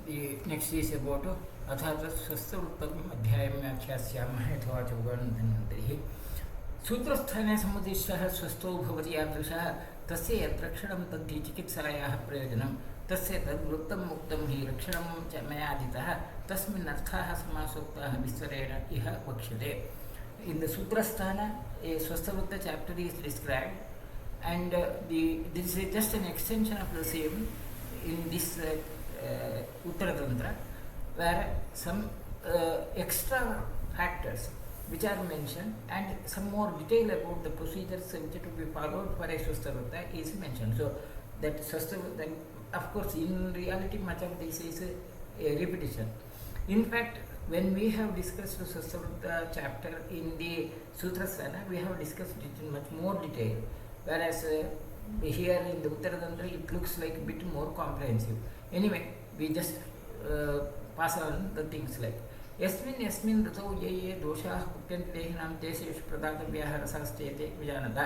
The next is about अथात svasthavritta अध्यायं व्याख्यास्यामः यथोवा चौगणधन्वन्तरिः सूत्रस्थाने समुद्दिष्टः स्वस्थो भवति यादृशः तस्य यद्रक्षणं तद्धि चिकित्सायाः प्रयोजनं तस्य तद्वृत्तं मुक्तं हि रक्षणं च मयादितः तस्मिन् अर्थाः समासोक्ताः विस्तरेण इह वक्ष्यते. In the Sutrasthana, a svasthavritta chapter is described, and this is just an extension of the same in this Uttaratantra, where some extra factors which are mentioned and some more detail about the procedures which are to be followed for a svasthavritta is mentioned. So that svasthavritta, of course, in reality much of this is a repetition. In fact, when we have discussed the svasthavritta chapter in the Sutrasthana, we have discussed it in much more detail, whereas here in the Uttaratantra it looks like a bit more comprehensive. Anyway, we just pass on the things like यस्मिन् ऋतौ ये ये दोषाः कुप्यन्ते देहिनां तेषु प्रदातव्याः रसाश्चेते विजानता.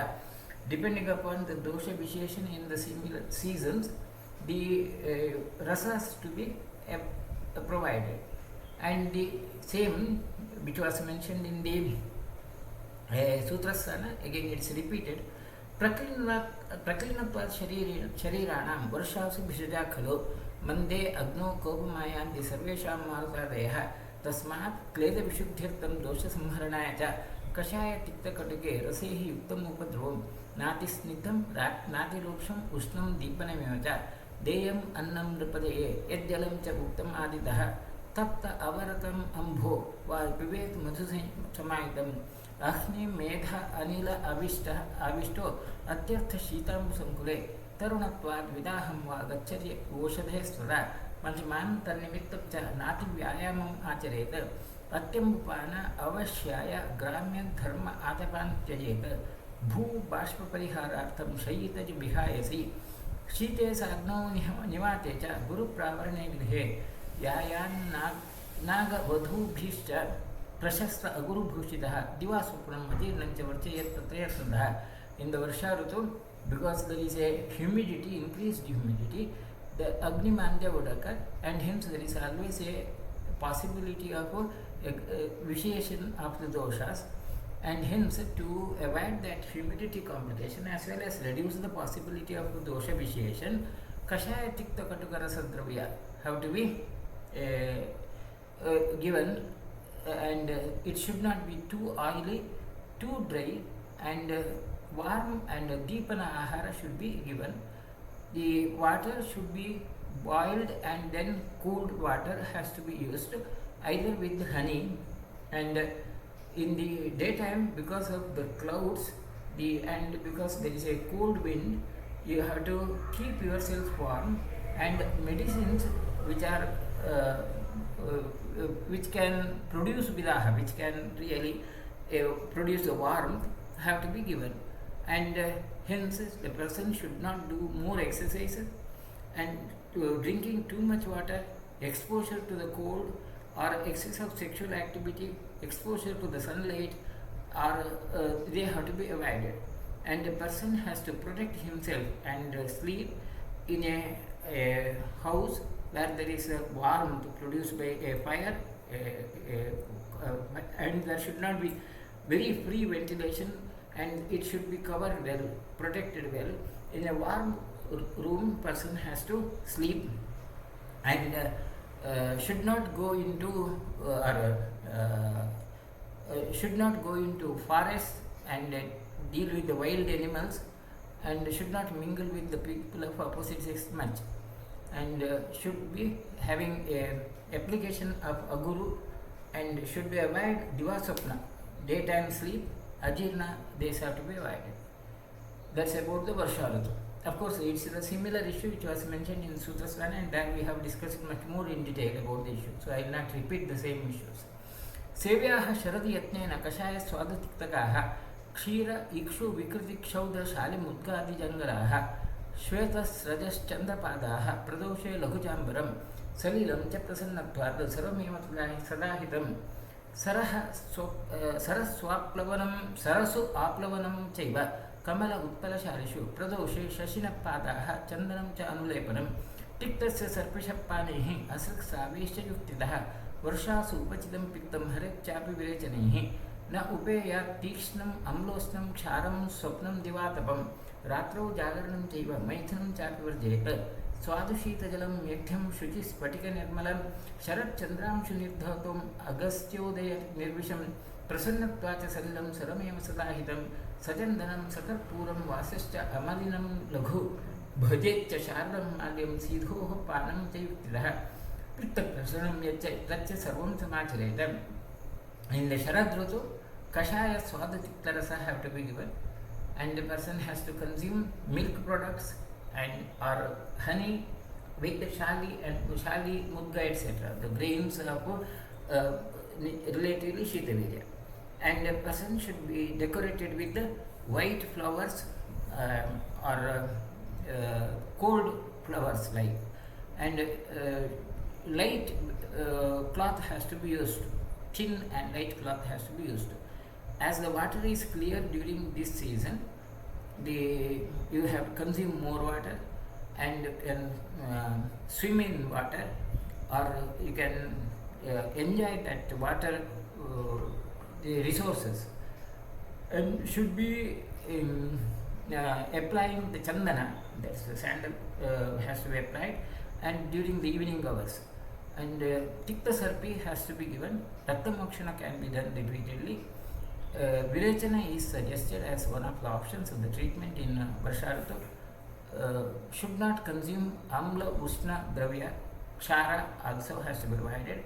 Depending upon the dosha visheshan in the similar seasons, the rasas to be provided. And the same which was mentioned in the Sutrasthana, again it's repeated. प्रक्लिनत्वात् शरीराणां वर्षासु भिषजा खलु मंदे अग्नौ कोपमायान्ति सर्वेषां मारुतादयः तस्मात् क्लेदविशुद्ध्यर्थं दोषसंहरणाय च कषायतिक्तकटुके रसैः युक्तम् उपद्रवं नातिस्निग्धं नातिरूक्षम् उष्णं दीपनमेव च देयम् अन्नं नृपदये यज्जलं च उक्तम् आदितः तप्त अवरतम् अम्भो वा पिबेत् मधुसमाहितम् अग्नि मेध अनिल आविष्टो अत्यर्थ शीतांबुसंकुले तरुणत्वात् विदाहं वा गच्छति ओषधे स्वदा पंचमान् तन्निमित्तं च नातिव्यायामम् आचरेत् अत्यम्बुपान अवश्याय ग्राम्य धर्म आतपान् त्यजेत् भू बाष्पपरिहारार्थं शयितज विहायसि शीते साग्नौ निवाते च गुरुप्रावरणे गृहे यायान्नागवधूभिश्च प्रशस्त अगुरुभूषितः दिवास्वप्नं अजीर्णं च वर्चयेत् तत्रयः. In the Varsha Ritu, because there is a humidity, increased humidity, the Agnimandya would occur, and hence there is always a possibility of a vitiation of the doshas, and hence to avoid that humidity complication as well as reduce the possibility of the dosha vitiation, Kashaya Tikta Katukara Sadravya have to be given, and it should not be too oily, too dry, and warm and deepana ahara should be given. The water should be boiled and then cooled water has to be used either with honey, and in the daytime because of the clouds and because there is a cold wind, you have to keep yourself warm, and medicines which are which can produce vidaha, which can really produce the warmth, have to be given. And hence the person should not do more exercises, and drinking too much water, exposure to the cold, or excess of sexual activity, exposure to the sunlight, are they have to be avoided. And the person has to protect himself and sleep in a house where there is a warmth produced by a fire, and there should not be very free ventilation, and it should be covered well, protected well. In a warm room, person has to sleep, and should not go into forest and deal with the wild animals, and should not mingle with the people of opposite sex much, and should be having a application of aguru, and should be avoid divasapna, daytime sleep, ajirna, these have to be avoided. That's about the Varsha Ritu. Of course, it's a similar issue which was mentioned in Sutrasthana, and then we have discussed much more in detail about the issue, so I will not repeat the same issues. सेव्याः शरदि यत्नेन कषाय स्वादतिक्तकाः क्षीर इक्षु विकृति क्षौध शालिमुद्गादिजङ्गलाः श्वेतस्रजश्चन्द्रपादाः प्रदोषे लघुचाम्बरं सलिलं च प्रसन्नत्वात् सर्वमेव सदाहितं सरसु आप्लवनं चैव कमल उत्पलशालिषु प्रदोषे शशिनपादाः चन्दनं च अनुलेपनं तिक्तस्य सर्पिषपानैः असृक्सावेशयुक्तिदः वर्षासु उपचितं पित्तं हरेच्चापि विरेचनैः न उपेयात् तीक्ष्णम् अम्लोष्णं क्षारं स्वप्नं दिवातपं रात्रौ जागरणं चैव मैथुनं चापि वर्जयेत् स्वादुशीतजलं मेढ्यं शुचिस्फटिकनिर्मलं शरच्चन्द्रांशुनिर्धौतम् अगस्त्योदयनिर्विशं प्रसन्नत्वाच सलिलं सरमेव सदाहितं सचन्दनं सकर्पूरं वासश्च अमलिनं लघु भजेच्च शारदं माल्यं सीधोः पानं च युक्तिदः पित्तप्रसरणं यच्च तच्च सर्वं समाचरेत. In the Sharad Rutu, Kashaya Swadatiktharasa have to be given, and the person has to consume milk products and or honey with the shali and shali, mudga, etc. The grains of relatively Shitavirya. And the person should be decorated with the white flowers or cold flowers like, and light cloth has to be used. Thin and light cloth has to be used. As the water is clear during this season, you have to consume more water and can swim in water, or you can enjoy that water, the resources, and should be applying the chandana, that's the sandal, has to be applied, and during the evening hours. And Tikta Sarpi has to be given. Ratta Mokshana can be done repeatedly. Virechana is suggested as one of the options of the treatment in Varsharatu. Should not consume Amla Ushna Dravya. Kshara also has to be provided.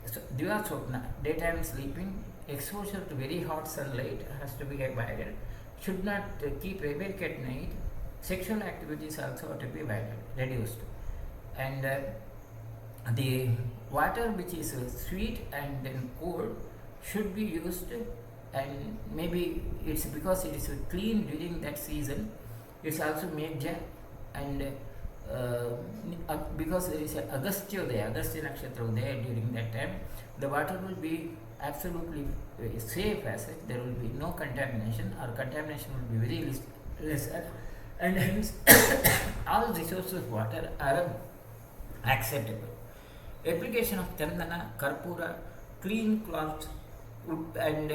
So, Diva Sopna, daytime sleeping, exposure to very hot sunlight has to be avoided. Should not keep awake at night. Sexual activities also have to be avoided, reduced. And the water which is sweet and then cold should be used, and maybe it's because it is clean during that season, it's also medja, and because there is an Agastya Nakshatra there during that time, the water will be absolutely safe as such. There will be no contamination, or contamination will be very lesser, and hence all resources of water are acceptable. Application of chandana, karpura, clean cloths, and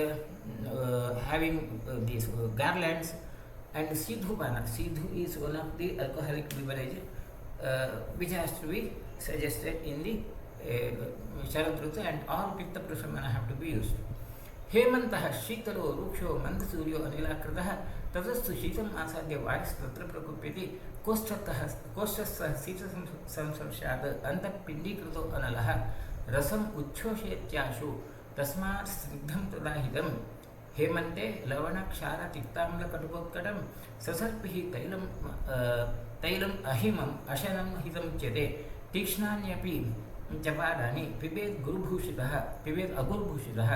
having these garlands, and sidhupana. Sidhu is one of the alcoholic beverage which has to be suggested in the Sharad Rutu, and all pitta prashamana have to be used. Hemantah shitalo ruksho mandasuryo anilakrataha ततस्तु शीतम आसाद्य वारिस्तत्र प्रकुप्यति कोष्ठस्थः शीतसंस्पर्शात् अन्तःपिण्डीकृतो अनलः रसम् उच्छोषयत्याशु तस्मात् स्निग्धं तदाहितं हेमन्ते लवणक्षारतिक्ताम्लकटुकोत्कटं ससर्पिः तैलम् अहिमम् अशनं हितं च्यते तीक्ष्णान्यपि जपादानि पिबेत् अगुरुभूषितः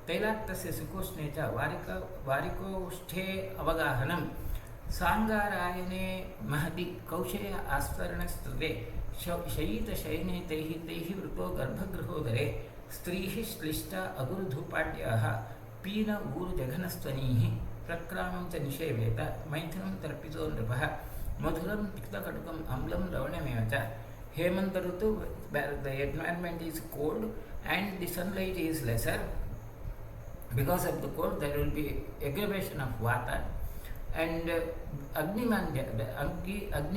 तैलाक्तस्य सुकोष्णे च वारिकोष्ठे अवगाहनं सांगारायणे महति कौशेय आस्फरणस्तुते शयितशयने तैः वृतो गर्भगृहोदरे स्त्रीः श्लिष्टा अगुरुधूपाढ्याः पीन ऊरुजघनस्त्वनीः प्रक्रामं च निषेवेत मैथुनं तर्पितो नृपः मधुरं तिक्तकटुकम् अम्लं लवणमेव च. Hemant Rutu, the environment is cold and the sunlight is lesser. Because of the cold, there will be aggravation of water, and Agni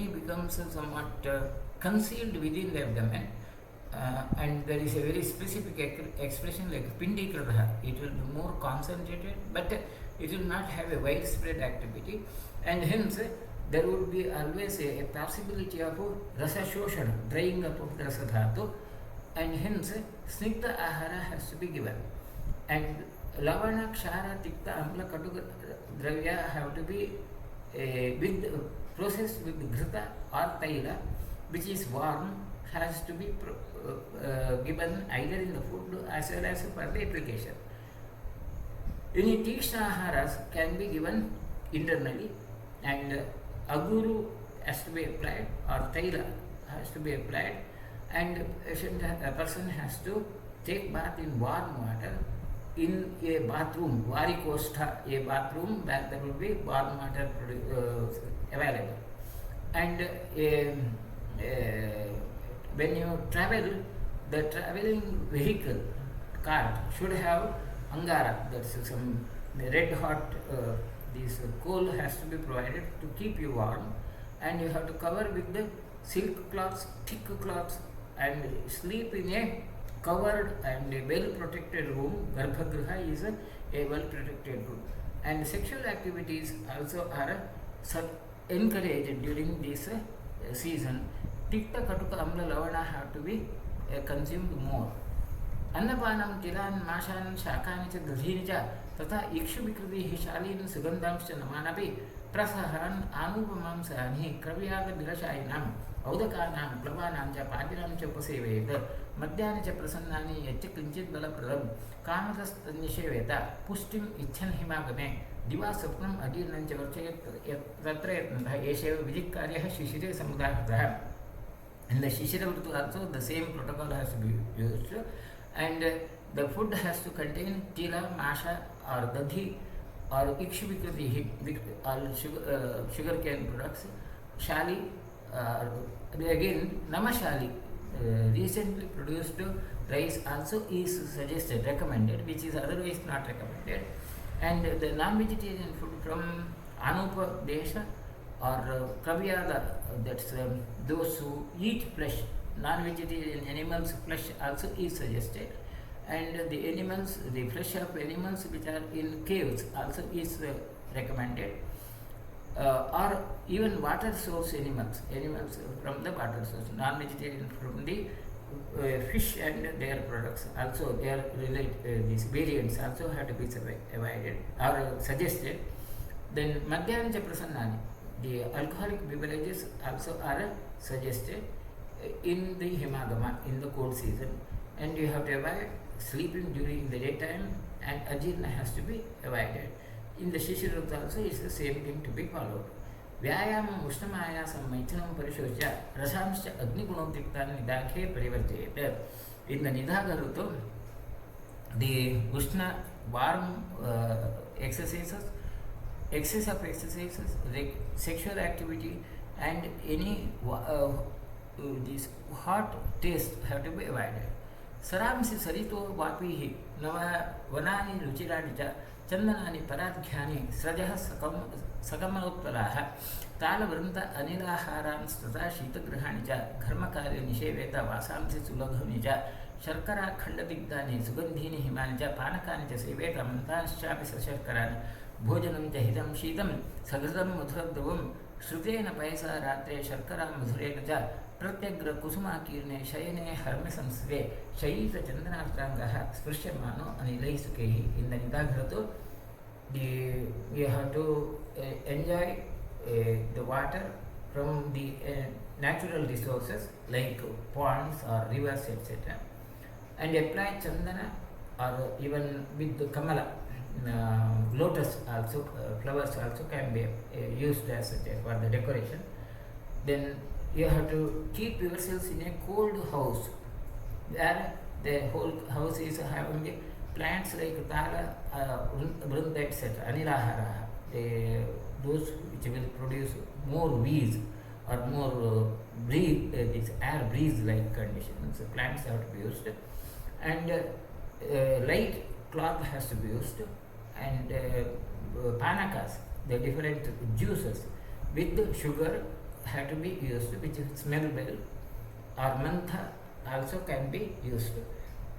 becomes somewhat concealed within the abdomen, and there is a very specific expression like Pindikrataha. It will be more concentrated, but it will not have a widespread activity, and hence there would be always a possibility of rasa shoshana, drying up of the rasa dhatu, and hence snigdha ahara has to be given. And Lavana, Kshara, Tikta, Amla, Katuka, Dravya have to be processed with Ghrita or Taila, which is warm, has to be given either in the food as well as for the application. Any Tikshna Aharas can be given internally, and Aguru has to be applied, or Taila has to be applied, and a person has to take bath in warm water in a bathroom, varikostha, a bathroom where there will be warm water available. And when you travel, the traveling vehicle cart should have angara, that's some red hot this coal has to be provided to keep you warm, and you have to cover with the silk cloths, thick cloths, and sleep in a covered and a well protected room. Garbhagriha is a well protected room, and sexual activities also are encouraged during this season. Tikta, Katuka, Amla, Lavana have to be consumed more. अन्नपानं तिलान् माशान् शाकानि च दधीनि च तथा इक्षुविकृतिः शालीन् सुगन्धांश्च नमानपि प्रसहन् आनूपमांसानि क्रव्यागविरशायिनाम् औदकानां प्लवानां च पादिनां च उपसेवेत मद्यानि च प्रसन्नानि यच्च किञ्चित् बलप्रदं कामतस्तन्निषेवेत पुष्टिम् इच्छन् हिमागमे दिवा स्वप्नम् अजीर्णं च वर्चयत् तत्र यत्नतः एषैव विधिकार्यः शिशिरे समुदाहृतः. In the Shishira Ritu also the same protocol has to be used, and the food has to contain tila, masha or dadhi or ikshuvikriti, all sugar cane products, shali, again namashali, recently produced rice also is suggested, recommended, which is otherwise not recommended, and the non-vegetarian food from Anupa Desha or Kavyada, that's those who eat flesh, non-vegetarian animals' flesh also is suggested, and the animals, the flesh of animals which are in caves also is recommended, or even water source animals from the water source, non-vegetarian from the fish and their products also, their these variants also have to be avoided or suggested. Then Madhyana Prasannani, the alcoholic beverages also are suggested in the Himagama, in the cold season, and you have to avoid sleeping during the daytime, and ajirna has to be avoided. In the Shishirata also is the same thing to be followed. Vyayamam Ushnamayasam Maithanam Parishosya Rasamscha Agnigunodiktan Nidakhe Parivartayate. In the Nidhaga Rutu, the Ushna warm exercises, excess of exercises, sexual activity, and any this hot taste have to be avoided. Saramsi sarito vapihi nava vanani ruchirani cha chandanani paradhyani srajaha sakamanotpalaha talavranta anilaharan stata shitagrahani cha dharmakarya nisheveta vasamsi sulaghavani cha sharkara khandadigdani sugandhini himani cha panakani cha seveta mantanschapi sasharkarani भोजनं च हितं शीतं सघृतं मधुरद्रवं श्रुतेन पयसा रात्रे शर्करा मधुरेण च प्रत्यग्र कुसुमाकीर्णे शयने हर्म्यसंस्थे शयीतचन्दनार्ताङ्गः स्पृश्यमानो अनिलैः सुखैः. In the Nidaghratu, you have to enjoy the water from the natural resources like ponds or rivers, etc., and apply chandana, or even with the kamala, lotus also, flowers also can be used as for the decoration. Then you have to keep yourselves in a cold house where the whole house is having the plants like tala, vrunda, etc., anilahara, those which will produce more breeze or more this air breeze like conditions. Plants have to be used, and light cloth has to be used, and panakas, the different juices with sugar have to be used, which smell well, or mantha also can be used.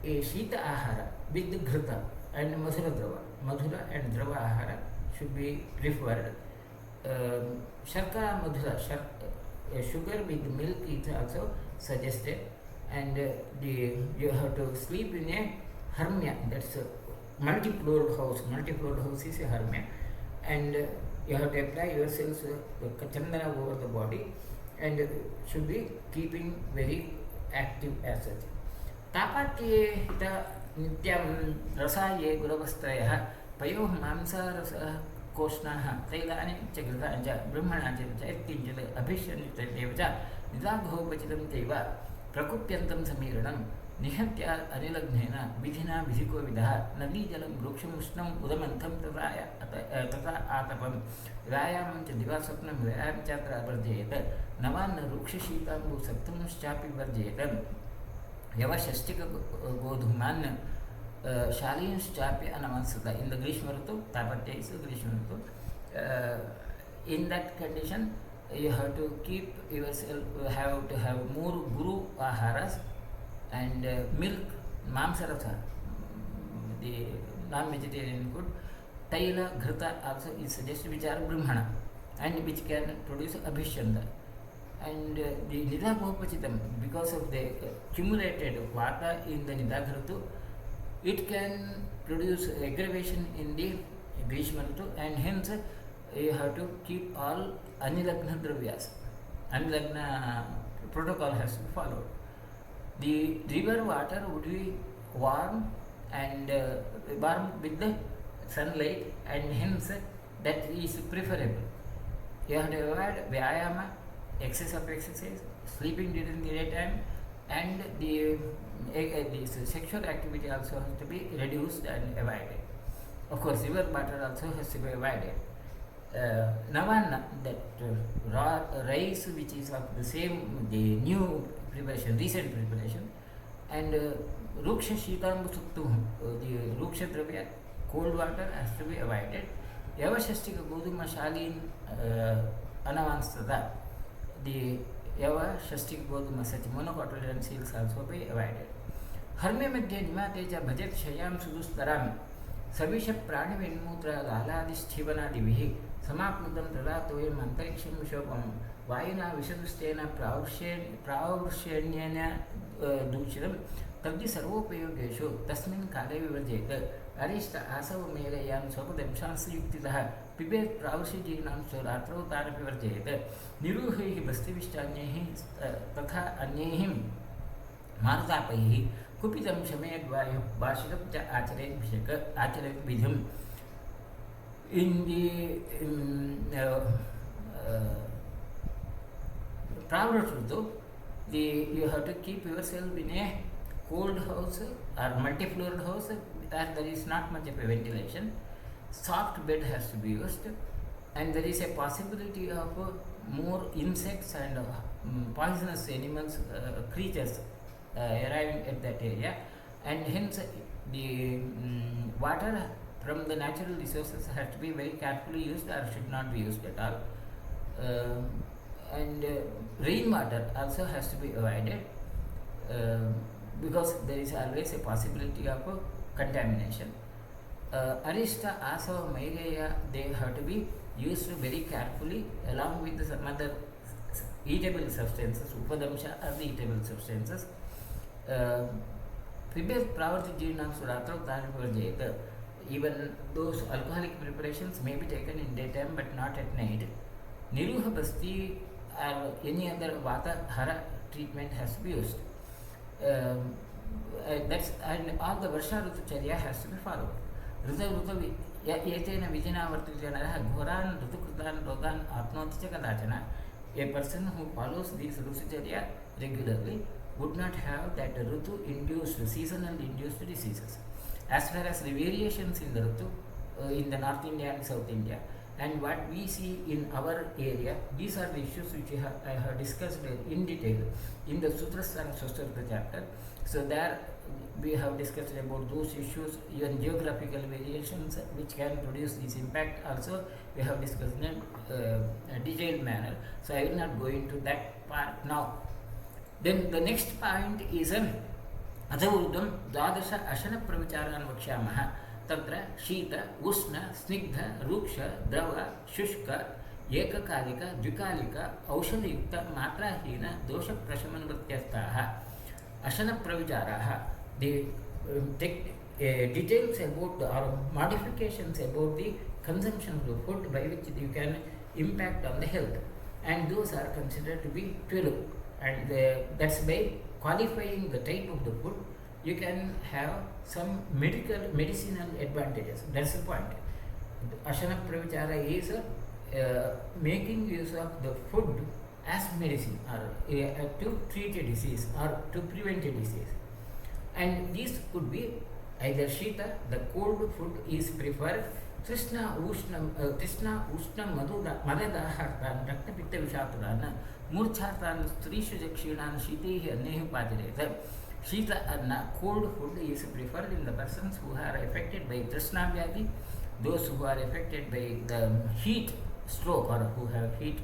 A shita ahara with ghrita and madhura and drava ahara should be preferred. Sharkara madhura, sugar with milk is also suggested, and you have to sleep in a hermia, that's a multi-floored house. Multi-floored house is a hermia, and you have to apply yourselves chandana over the body, and should be keeping very active as such. Tapatye hita nityam rasaye guravastayah payoh mamsa rasa koshnaha tailani chagrita brahmana etkinjala abhishanita devaja nidagho vachitam deva prakupyantam samiranam निहत्य अनिलग्नेन विधिना विधिको विधः नदीजलं वृक्षम् उष्णम् उदमन्थं तथा आतपं व्यायामं च दिवास्वप्नं व्यायामं चात्र वर्जयेत नवान्न वृक्षशीताम्बुसप्तमश्चापि वर्जयेत यवषष्टिकगोधूमान् शालींश्चापि अनवंसत. In the Grishma Ritu, Tapatya is the Grishma Ritu. In that condition, you have to keep yourself, have to have more guru aharas and milk, mamsaratha, the non-vegetarian food. Taila, ghrita also is suggested, which are brahmana and which can produce abhishanda. And the nidaghopachitam, because of the accumulated vata in the nidaghritu, it can produce aggravation in the Grishma Ritu, and hence you have to keep all anilagna dravyas. Anilagna protocol has to be followed. The river water would be warm and warm with the sunlight, and hence that is preferable. You have to avoid vyayama, excess of exercise, sleeping during the daytime, and the sexual activity also has to be reduced and avoided. Of course, river water also has to be avoided. Navanna, that raw rice which is of the same, the new preparation, recent preparation, and ruksha shitambu suktu, the ruksha dravya, cold water has to be avoided. Yavashastika goduma shalin anavanstada, the Yava Shastik Goduma such monocotyledon seals also be avoided. Harme Madhya Nimateja Bhajet Shayam Sudustaram Savisha Prani Venmutra Laladisthivana Divihi Samapnudam Tadatoyam Antariksham Vishopam Vayuna Vishadustena Praurshanyana Duchiram Taddi Sarvopayogesho Tasmin Kale Vivarjeta Arishta Asava Melayan Sopadam Shansi Yuktitaha Pibet Praurshijinam Soratro Tarapivarjeta Niruhi Bastivishtanyeh Tatha Anyehim Martapaihi Kupitam Shamed Bashirapja Acharet Vidhum. In the Pravratruto, you have to keep yourself in a cold house or multi-floored house where there is not much of a ventilation. Soft bed has to be used, and there is a possibility of more insects and poisonous animals, creatures arriving at that area, and hence the water from the natural resources has to be very carefully used or should not be used at all. And rainwater also has to be avoided because there is always a possibility of contamination. Arista, Asava, Maileya, they have to be used very carefully along with some other eatable substances, Upadamsha are the eatable substances. Previous Pravarti Jirnam Suratra Tarvarjeta, even those alcoholic preparations may be taken in daytime but not at night. Niruha Basti or any other Vata Hara treatment has to be used. And all the Varsha Rutucharya has to be followed. Ruta Yetena Vijana Vartijana Ghoran Rutukrutan Rogan Apnoti Kadachana. A person who follows these Rutucharya regularly would not have that Rutu induced, seasonal induced diseases. As far as the variations in the Rutu in the North India and South India, and what we see in our area, these are the issues which I have discussed in detail in the Sutras and svasthavritta chapter. So there we have discussed about those issues, even geographical variations which can produce this impact also we have discussed in a detailed manner. So I will not go into that part now. Then the next point is अथऊर्ध्वं द्वादश अशनप्रविचारान् वक्ष्यामः. तत्र शीत उष्ण स्निग्ध रूक्ष द्रव शुष्क एककालिक द्विकालिक औषधयुक्त मात्राहीन दोषप्रशमनवृत्त्यर्थाः अशनप्रविचाराः. The details about or modifications about the consumption of the food by which you can impact on the health, and those are considered to be 12, and that's by qualifying the type of the food you can have some medicinal advantages. That's the point. Ashana Pravichara is making use of the food as medicine or to treat a disease or to prevent a disease. And these could be either Shita, the cold food is preferred, Krishna Ushna Madadahartan, Rakta Pitta Vishaturana, Murchatan, Strishu Jakshinan, Shiti, and Nehu Patireta. Shita Anna, cold food is preferred in the persons who are affected by Trishna Vyadi, those who are affected by the heat stroke or who have heat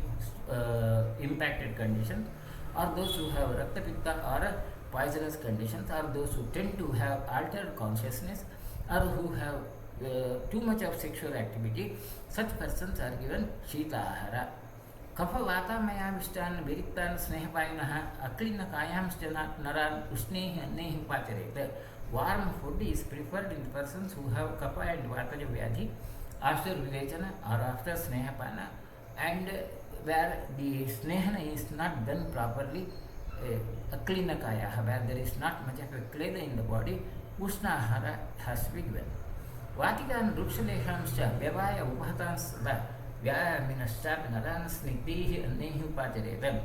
impacted conditions, or those who have Rakta Pitta or poisonous conditions, or those who tend to have altered consciousness, or who have too much of sexual activity. Such persons are given Shita Ahara. Kapha Vata Maya Vishtan Viriktan Snehapayanaha Aklina Kayamstana Naran Ushnehi Nehi Patireta. Warm food is preferred in persons who have Kapha and Vata Vyadhi after Vivechana or after Snehapana, and where the Snehana is not done properly, Aklina Kaya, where there is not much of a cleather in the body, Ushnahara has to be given. Vatikan Rukshalekhamscha Vyavaya Upahatan Sada Vyaminashtab Naran Snigdihi Nehu Patiretam.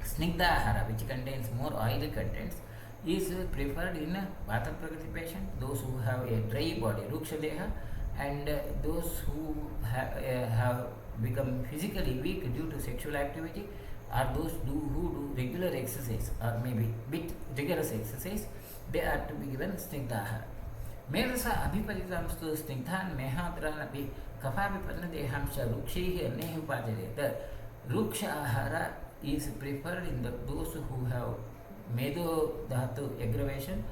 Snigdahara, which contains more oily contents, is preferred in Vata Prakriti patient, those who have a dry body, Rukshaleha, and those who have become physically weak due to sexual activity, or those who do regular exercise or maybe bit rigorous exercise, they are to be given Snigdahara. Medasa Abhiparitamstu Snigdhan Mehadranapi Kapavipanna Dehamsha Rukshihi Nehu Pajareta. Ruksha Ahara is preferred in those who have Medo Dhatu aggravation,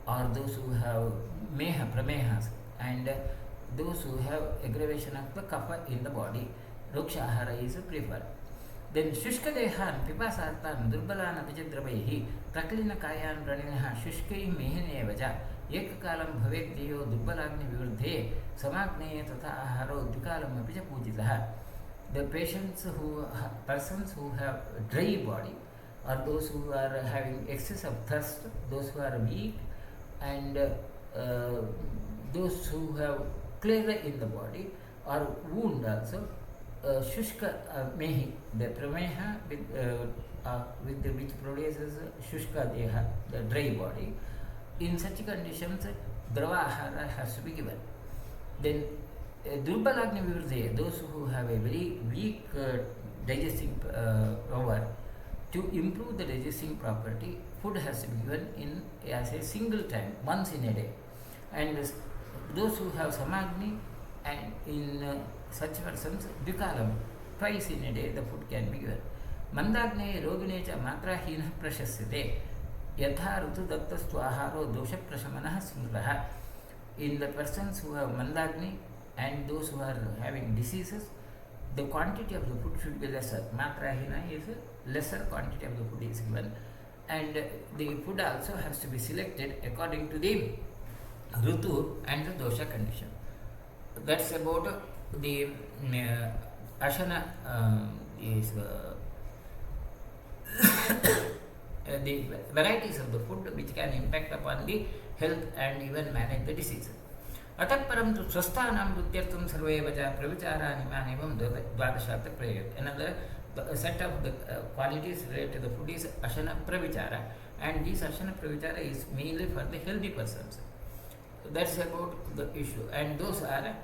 or those who have Meha Pramehas, and those who have aggravation of the kapha in the body. Ruksha Ahara is preferred. Then Shushka Dehan Pipasartan Durbalana Vijadravahi Praklina Kayan Raninaha Shushkai Mehine Vaja Ekakalam Bhavekdiyo Durbalagni Vivurdhe Samagne Tata Aharo Dukalam Apija Pujitaha. The persons who have dry body, or those who are having excess of thirst, those who are weak, and those who have cleather in the body or wound also, Shushka Mehi, the Prameha with which produces Shushka Deha, the dry body. In such conditions, Drava Ahara has to be given. Then Durbalagni Vivurdhe, those who have a very weak digesting power, to improve the digesting property, food has to be given in as a single time, once in a day. And those who have Samagni, and in such persons, Dvikalam, twice in a day the food can be given. Mandagne Roginecha Matrahina Prashasyate Yatha Rutu Dattastu Aharo Dosha Prashamanaha Smritaha. In the persons who have Mandagni and those who are having diseases, the quantity of the food should be lesser. Matrahina is a lesser quantity of the food is given, and the food also has to be selected according to the Rutu and the Dosha condition. That's about the Ashana is the varieties of the food which can impact upon the health and even manage the disease. Atapparam tu swasthanam rutyartam sarvevaja pravichara nimanevam dvadashatta prayat. Another set of the qualities related to the food is Ashana Pravichara, and this Ashana Pravichara is mainly for the healthy persons. That's about the issue, and those are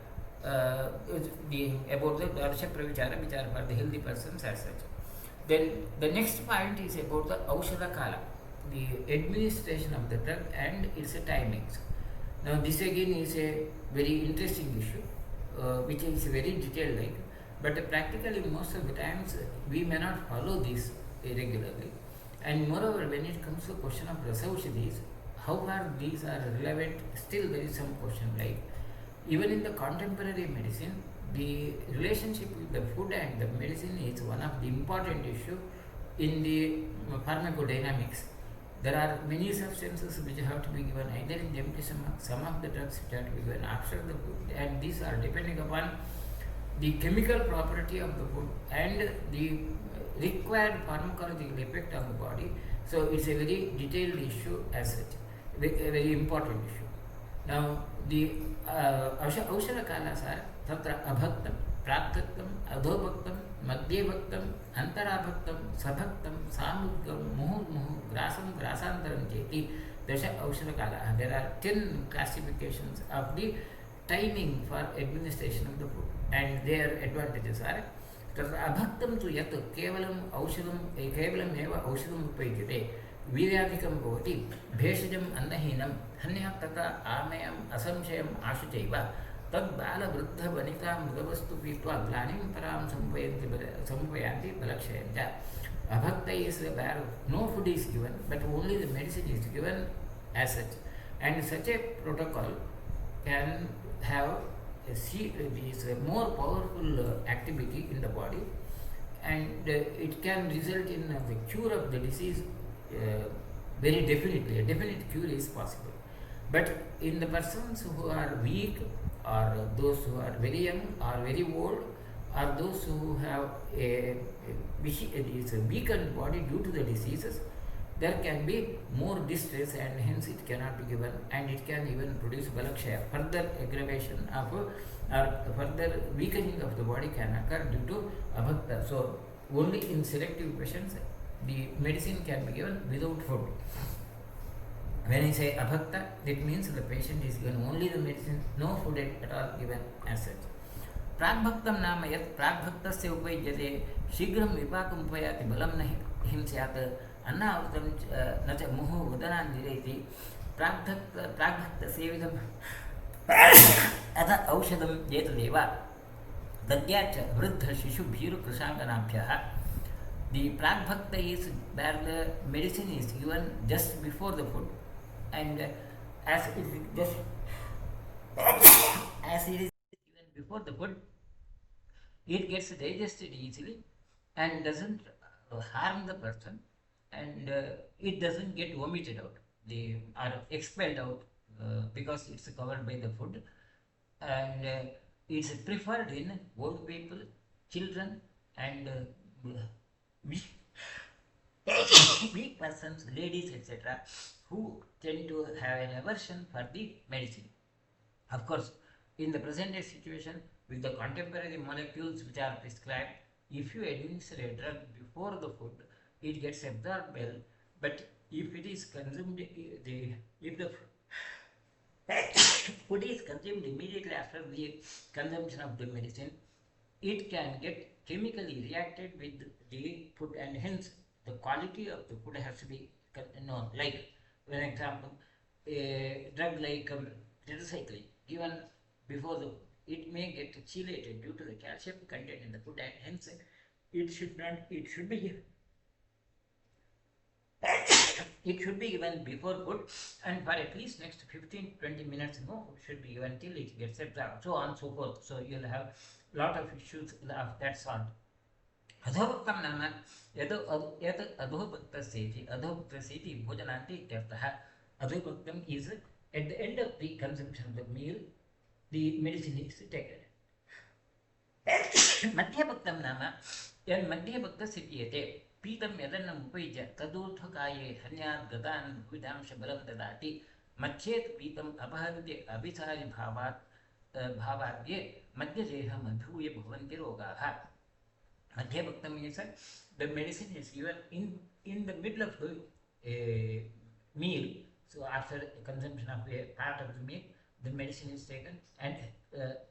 about the Darsha Pravichara, which are for the healthy persons as such. Then the next point is about the Aushadha Kala, the administration of the drug and its timings. Now this again is a very interesting issue, which is very detailed like, but practically most of the times we may not follow this regularly. And moreover, when it comes to the question of Rasaushadhis, how far these are relevant, still there is some question like, even in the contemporary medicine, the relationship with the food and the medicine is one of the important issue in the pharmacodynamics. There are many substances which have to be given either in the empty stomach, some of the drugs which have to be given after the food, and these are depending upon the chemical property of the food and the required pharmacological effect on the body. So it's a very detailed issue as such, a very important issue. Now the Aushadha Kalas are Tatra Abhaktam, Praptaktam, Adhobhaktam, Madhyabhaktam, Antarabhaktam, Sabhaktam, Samudgam, Muhurmuhu, Grasam, Grasantaram Cheti, Dasha Aushadakala. There are 10 classifications of the timing for administration of the food, and their advantages are तत्र अभक्तं तु यत् केवलम् औषधं केवलमेव औषधम् उपयुज्यते वीर्याधिकं भवति भेषजम् अन्नहीनं हन्यात् तथा आमेयम् असंशयम् आशु चैव तद्बालवृद्धवनिता मृगवस्तु पीत्वा ग्लानिं परां संपयान्ति बलक्षयं च अभक्ता is where no food is given but only the medicine is given as such, and such a protocol can have is a more powerful activity in the body, and it can result in the cure of the disease very definitely. A definite cure is possible. But in the persons who are weak, or those who are very young or very old, or those who have a weakened body due to the diseases, there can be more distress, and hence it cannot be given, and it can even produce balakshaya. Further aggravation of or further weakening of the body can occur due to abhakta. So only in selective patients the medicine can be given without food. When I say abhakta, that means the patient is given only the medicine, no food at all given as such. प्राग्भक्तं नाम यत् प्राग्भक्तस्य उपयुज्यते शीघ्रं विपाकम् उपयाति बलं न हिंस्यात् अन्नावृतं न च मुहुः उदनान्निरैति प्राग्भक्तसेवितम् अथ औषधम् एतदेव दद्याच्च वृद्धशिशुभीरुकृशाङ्गनाभ्यः. The pragbhakta is where the medicine is given just before the food, and as it is just as it is given before the food, it gets digested easily and doesn't harm the person, and it doesn't get vomited out. They are expelled out because it's covered by the food, and it's preferred in old people, children, and weak persons, ladies, etc., who tend to have an aversion for the medicine. Of course, in the present day situation, with the contemporary molecules which are prescribed, if you administer a drug before the food, it gets absorbed well. But if it is consumed, if the food is consumed immediately after the consumption of the medicine, it can get chemically reacted with the food, and hence the quality of the food has to be known. Like, for example, a drug like tetracycline given before the, it may get chelated due to the calcium content in the food, and hence it should be given before food, and for at least next 15-20 minutes no food should be given till it gets absorbed, so on so forth. So you'll have lot of issues of that sort. अधोभक्तं नाम यत् अधोभक्तस्येति अधोभक्तस्येति भोजनान्ते इत्यर्थः. Adhoभक्तं is at the end of the consumption of the meal, the medicine is taken. मध्यभक्तं नाम यन् मध्यभक्तस्य पीयते पीतं यदन्नम् उपयुज्य तदूर्ध्वकाये हन्यात् गतान् भुविधांशबलं ददाति मध्येत् पीतम् अपहृत्य अभिसारि भावाद्ये मध्यदेहम् अभिभूय भवन्ति रोगाः. Madhyabhaktam means the medicine is given in the middle of a meal. So after consumption of a part of the meal, the medicine is taken, and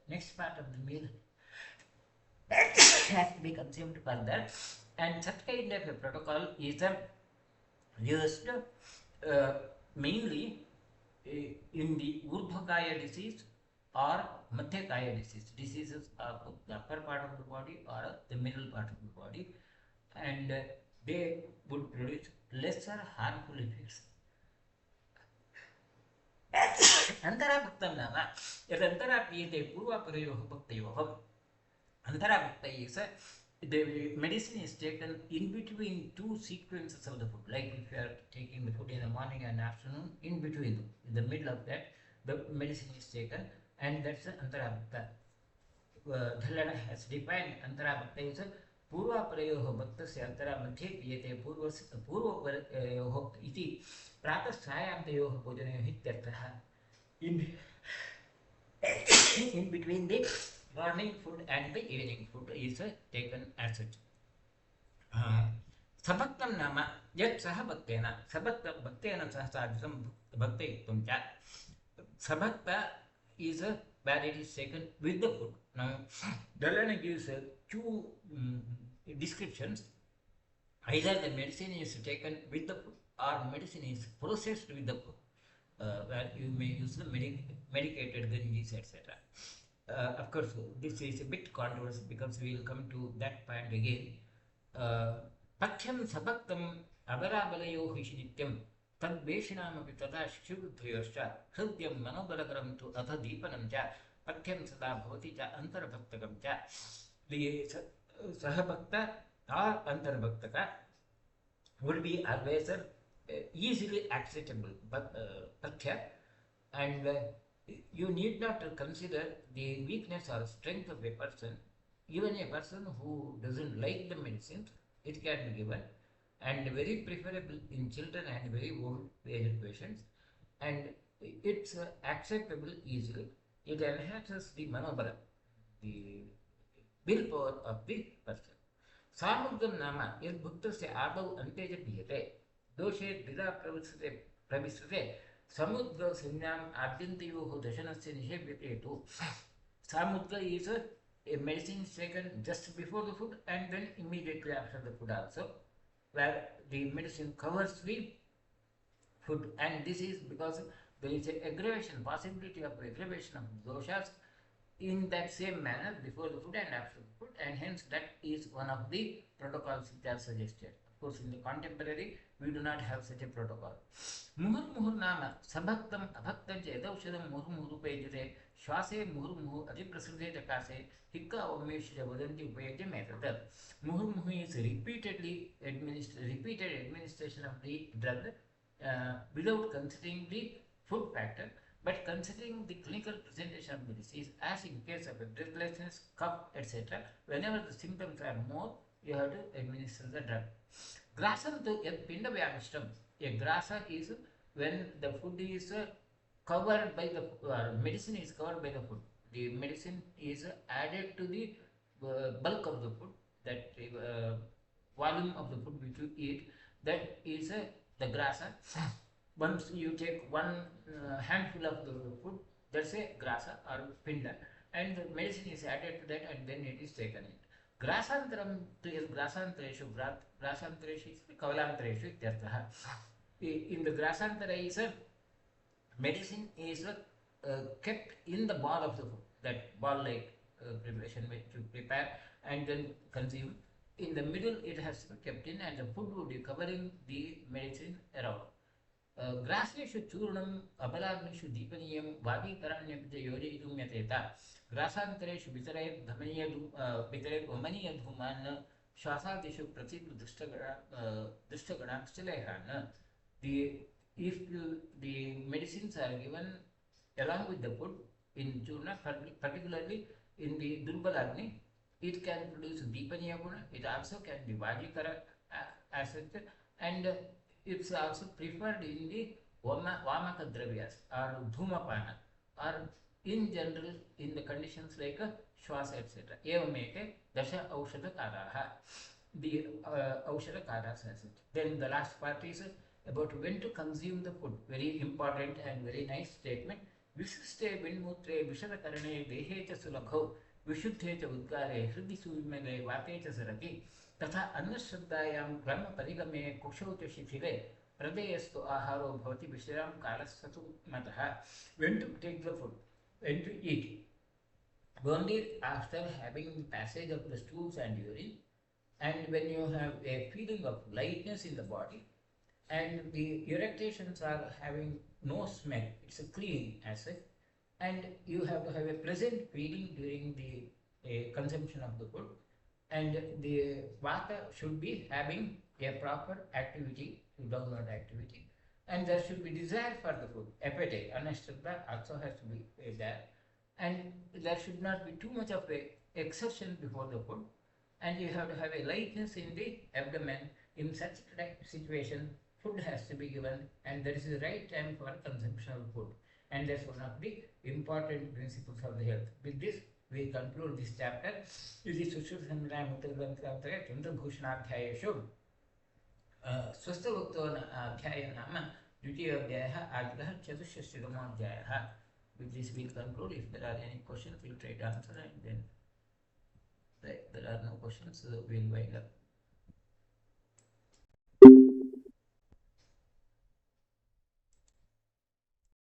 next part of the meal has to be consumed further. And such kind of a protocol is used mainly in the Urdhvakaya disease or Madhyakaya diseases of the upper part of the body or the middle part of the body, and they would produce lesser harmful effects. Antarabhaktam nama yadantara piyate purvaparayoh bhaktayoh. Antarabhakta is the medicine is taken in between two sequences of the food. Like if you are taking the food in the morning and afternoon, in between, in the middle of that, the medicine is taken, and that's the Antarabhakta. Dhallana has defined Antarabhakta is Purvaparayoh Bhaktasya Antara Madhye Piyate Purvaparayoh iti Pratasthayamtayoh Bhojanayoh Ityarthaha. In between the morning food and the evening food is taken as such. सभक्तं नाम यत् सह भक्तेन भक्तेन सह साधितं भक्तियुक्तं च sabhakta is a where it is taken with the food. Now Dalana gives two descriptions. Either the medicine is taken with the food or medicine is processed with the food, where you may use the medicated ganges, etc. Of course, this is a bit controversial because we will come to that point again. Pathyam sabhaktam abarabalayo hishnityam तद्वेषिणामपि तथा शिशुबुद्धयोश्च हृद्यं मनोबलकरं तु अथ दीपनं च पथ्यं सदा भवति च अन्तर्भक्तकं च. The sahabhakta or antarbhaktaka would be always easily accessible pathya, and you need not consider the weakness or strength of a person. Even a person who doesn't like the medicines, it can be given, and very preferable in children and very old aged patients, and it's acceptable easily. It enhances the manobala, the willpower of the person. सामुद्रं नाम यद्भुक्तस्य आदौ अन्ते च पीयते दोषे द्विधा प्रविशते समुद्रसंज्ञाम् आद्यन्तयोः दशनस्य निषेव्यते तु. Samudra is a medicine taken just before the food and then immediately after the food also, where the medicine covers the food, and this is because there is an aggravation, possibility of aggravation of doshas in that same manner before the food and after the food, and hence that is one of the protocols which are suggested. Of course, in the contemporary, we do not have such a protocol. Muhur nama sabhaktam abhaktam च यदौषधं मुहुर्मुहुरुपयुज्यते श्वासे मुहुर्मुहुः अतिप्रसृते चकासे हिक्का ओमेश च वदन्ति उपयुज्यमेतत्. Muhurmuhu is repeated administration of the drug without considering the food factor, but considering the clinical presentation of the disease, as in case of a breathlessness, cough, etc. Whenever the symptoms are more, you have to administer the drug. Grasam to yad pinda vyamishtam. A grasa is when the food is covered by the medicine is covered by the food. The medicine is added to the bulk of the food, that volume of the food which you eat, that is the grasa. Once you take one handful of the food, that's a grasa or pinda, and the medicine is added to that, and then it is taken in. Grasantaram to grasantareshu, grasantareshu kavalantareshu ityartha. In the grasantara is medicine is kept in the ball of the food, that ball like preparation which you prepare and then consume. In the middle it has to be kept in, and the food would be covering the medicine around. ग्रासेषु चूर्णम् अबलाग्निषु दीपनीयं वागीकरण्यपि च योजयितुं यतेत ग्रासान्तरेषु वितरेत् वितरेत् वमनीयधूमान् श्वासादिषु दुष्टगणान् स्थिलेहान्. If the medicines are given along with the food in churna, particularly in the durbalagni, it can produce dipaniya guna. It also can be vajikara acid, and it's also preferred in the vamaka dravyas or dhumapana, or in general in the conditions like shwasa, etc. Evamete dasha aushadakaraha, the aushadakaras as it. Then the last part is about when to consume the food. Very important and very nice statement. Visiste vinmutre vishadakarane dehe cha sulakho विशुद्धे च उद्गारे हृदि सूर्यमेले वाते च सरति तथा अन्नश्रद्धायां ब्रह्म परिगमे कुक्षौ च शिथिले प्रदेयस्तु आहारो भवति विश्राम कालस्तु मतः. When to take the food, when to eat. Only after having the passage of the stools and urine, and when you have a feeling of lightness in the body, and the eructations are having no smell, it's a clean as such, and you have to have a pleasant feeling during the consumption of the food, and the vata should be having a proper activity, downward activity, and there should be desire for the food, appetite, anashraddha also has to be there, and there should not be too much of a exertion before the food, and you have to have a lightness in the abdomen. In such situation, food has to be given, and that is the right time for consumption of food. And that's one of the important principles of the health. With this, we conclude this chapter. This is Sushruta Samhita Muttargrantha Chandra Bhushanadhyayeshu स्वस्थवृत्तो अध्यायो नाम द्वितीयोऽध्यायः आदितः चतुष्षष्टितमोऽध्यायः. With this we'll conclude. If there are any questions, we'll try to answer, and then there are no questions, so we'll wind up.